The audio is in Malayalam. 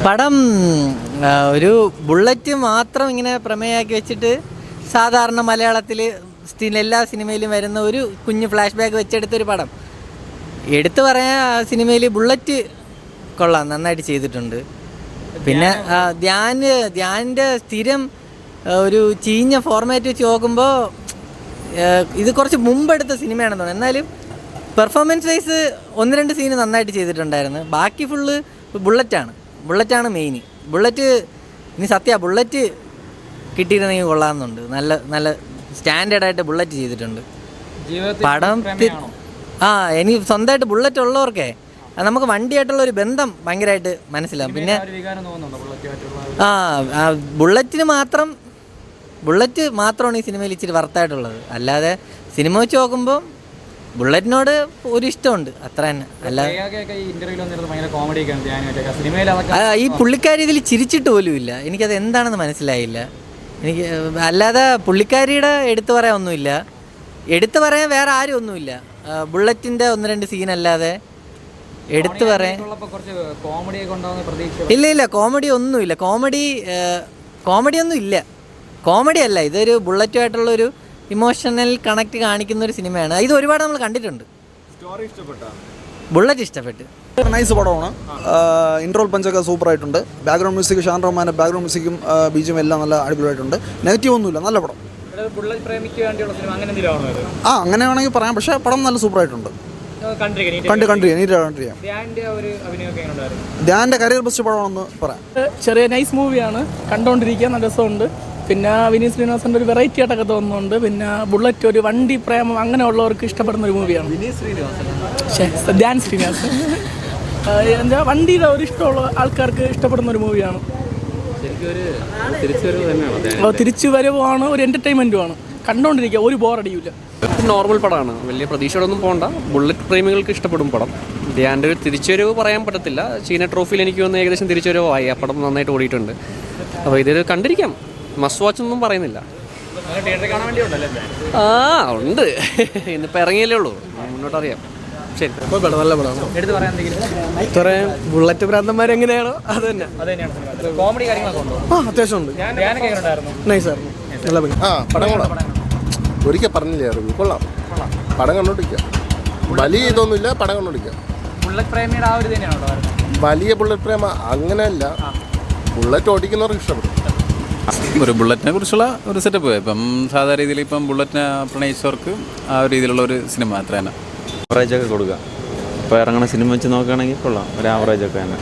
പടം ഒരു ബുള്ളറ്റ് മാത്രം ഇങ്ങനെ പ്രമേയമാക്കി വെച്ചിട്ട് സാധാരണ മലയാളത്തിൽ എല്ലാ സിനിമയിലും വരുന്ന ഒരു കുഞ്ഞ് ഫ്ലാഷ് ബാക്ക് വെച്ചെടുത്തൊരു പടം. എടുത്തു പറയാൻ സിനിമയിൽ ബുള്ളറ്റ് കൊള്ളാം, നന്നായിട്ട് ചെയ്തിട്ടുണ്ട്. പിന്നെ ധ്യാനിൻ്റെ സ്ഥിരം ഒരു ചീഞ്ഞ ഫോർമാറ്റ് വെച്ച് നോക്കുമ്പോൾ ഇത് കുറച്ച് മുമ്പെടുത്ത സിനിമയാണെന്ന് തോന്നുന്നു. എന്നാലും പെർഫോമൻസ് വൈസ് 1-2 സീന് നന്നായിട്ട് ചെയ്തിട്ടുണ്ടായിരുന്നു. ബാക്കി ഫുള്ള് ബുള്ളറ്റാണ് മെയിൻ. ബുള്ളറ്റ് ബുള്ളറ്റ് കിട്ടിയിരുന്നെങ്കിൽ കൊള്ളാമെന്നുണ്ട്. നല്ല സ്റ്റാൻഡേർഡായിട്ട് ബുള്ളറ്റ് ചെയ്തിട്ടുണ്ട് പടം. എനിക്ക് സ്വന്തമായിട്ട് ബുള്ളറ്റ് ഉള്ളവർക്കേ നമുക്ക് വണ്ടിയായിട്ടുള്ള ഒരു ബന്ധം ഭയങ്കരമായിട്ട് മനസ്സിലാവും. പിന്നെ ബുള്ളറ്റ് മാത്രമാണ് ഈ സിനിമയിൽ ഇച്ചിരി വർത്തായിട്ടുള്ളത്. അല്ലാതെ സിനിമ വെച്ച് നോക്കുമ്പോൾ ബുള്ളറ്റിനോട് ഒരു ഇഷ്ടമുണ്ട്, അത്ര തന്നെ. അല്ലാതെ ഈ പുള്ളിക്കാരി ഇതിൽ ചിരിച്ചിട്ട് പോലും ഇല്ല. എനിക്കത് എന്താണെന്ന് മനസ്സിലായില്ല. എനിക്ക് അല്ലാതെ പുള്ളിക്കാരിയുടെ എടുത്തു പറയാൻ ഒന്നുമില്ല, എടുത്തു പറയാൻ വേറെ ആരും ഒന്നുമില്ല. ബുള്ളറ്റിൻ്റെ 1-2 സീനല്ലാതെ എടുത്തു പറയാൻ ഇല്ല. കോമഡി ഒന്നുമില്ല. കോമഡി അല്ല, ഇതൊരു ബുള്ളറ്റുമായിട്ടുള്ളൊരു ഇമോഷണൽ കണക്ട് കാണിക്കുന്ന ഒരു സിനിമയാണ്. ഇത് ഒരുപാട് നമ്മൾ കണ്ടിട്ടുണ്ട്. ബുള്ളറ്റ് ഇഷ്ടപ്പെട്ടു. നൈസ് പടമാണ്. ഇൻട്രോൾ പഞ്ചൊക്കെ സൂപ്പറായിട്ടുണ്ട്. ബാക്ക്ഗ്രൗണ്ട് മ്യൂസിക്, ഷാൻ റഹ്മാൻ്റെ ബാക്ക്ഗ്രൗണ്ട് മ്യൂസിക്കും ബീജും എല്ലാം നല്ല അടിപൊളിയായിട്ടുണ്ട്. നെഗറ്റീവ് ഒന്നുമില്ല, നല്ല പടം. അങ്ങനെ വേണമെങ്കിൽ പറയാം. പക്ഷേ പടം നല്ല സൂപ്പറായിട്ടുണ്ട്. ധ്യാൻ്റെ കരിയർ ബെസ്റ്റ് പടമാണെന്ന് പറയാം. ചെറിയ നൈസ് മൂവിയാണ്, കണ്ടുകൊണ്ടിരിക്കുക, നല്ല രസമുണ്ട്. പിന്നെ വിനീത് ശ്രീനിവാസൻ്റെ ഒരു വെറൈറ്റി ആയിട്ടൊക്കെ തോന്നുന്നുണ്ട്. പിന്നെ ബുള്ളറ്റ് ഒരു വണ്ടി പ്രേമം അങ്ങനെയുള്ളവർക്ക് ഇഷ്ടപ്പെടുന്ന ഒരു മൂവിയാണ്. ധ്യാൻ ശ്രീനിവാസൻ എന്താ വണ്ടിയുടെ ഒരു ഇഷ്ടമുള്ള ആൾക്കാർക്ക് ഇഷ്ടപ്പെടുന്ന ഒരു മൂവിയാണ്. തിരിച്ചു വരവാണ്, ഒരു എൻ്റർടൈൻമെൻറ്റുമാണ്. കണ്ടുകൊണ്ടിരിക്കുക, ഒരു ബോറടിയില്ല. നോർമൽ പടമാണ്, വലിയ പ്രതീക്ഷകളൊന്നും പോകണ്ട. ബുള്ളറ്റ് പ്രേമികൾക്ക് ഇഷ്ടപ്പെടും പടം. ധ്യാൻ്റെ ഒരു തിരിച്ചുവരവ് പറയാൻ പറ്റത്തില്ല. ചീന ട്രോഫിയിൽ എനിക്ക് തോന്നുന്നു ഏകദേശം തിരിച്ചുവരവായി. ആ പടം നന്നായിട്ട് ഓടിയിട്ടുണ്ട്. അപ്പോൾ ഇത് കണ്ടിരിക്കാം, മസ്റ്റ് വാച്ച് ഒന്നും പറയുന്നില്ല. ഉണ്ട്, ഇന്നിപ്പോൾ ഇറങ്ങിയല്ലേ ഉള്ളൂ, മുന്നോട്ടറിയാം. ശരി, നല്ല പടമാണ്. ബുള്ളറ്റ് ഭ്രാന്തന്മാരെങ്ങനെയാണോ അത് തന്നെ. അത്യാവശ്യം ഉണ്ട്. നൈസായിരുന്നു, നല്ല പടം. ഒരിക്കൽ പറഞ്ഞില്ലേ, കൊള്ളാം. പടം കണ്ടോണ്ടിരിക്കുക, വലിയ ഇതൊന്നുമില്ല, പടം കണ്ടോണ്ടിരിക്കുക. വലിയ ബുള്ളറ്റ് പ്രേമ അങ്ങനെയല്ല, ബുള്ളറ്റ് ഓടിക്കുന്നവർക്ക് ഇഷ്ടപ്പെടും. ഒരു ബുള്ളറ്റിനെ കുറിച്ചുള്ള ഒരു സെറ്റപ്പ്. ഇപ്പം സാധാരണ രീതിയിൽ ഇപ്പം ബുള്ളറ്റിനെ പ്രണയിച്ചവർക്ക് ആ ഒരു രീതിയിലുള്ള ഒരു സിനിമ അത്ര തന്നെ. ആവറേജൊക്കെ കൊടുക്കുക. ഇപ്പോൾ ഇറങ്ങുന്ന സിനിമ വെച്ച് നോക്കുകയാണെങ്കിൽ കൊള്ളാം, ഒരു ആവറേജൊക്കെ തന്നെ.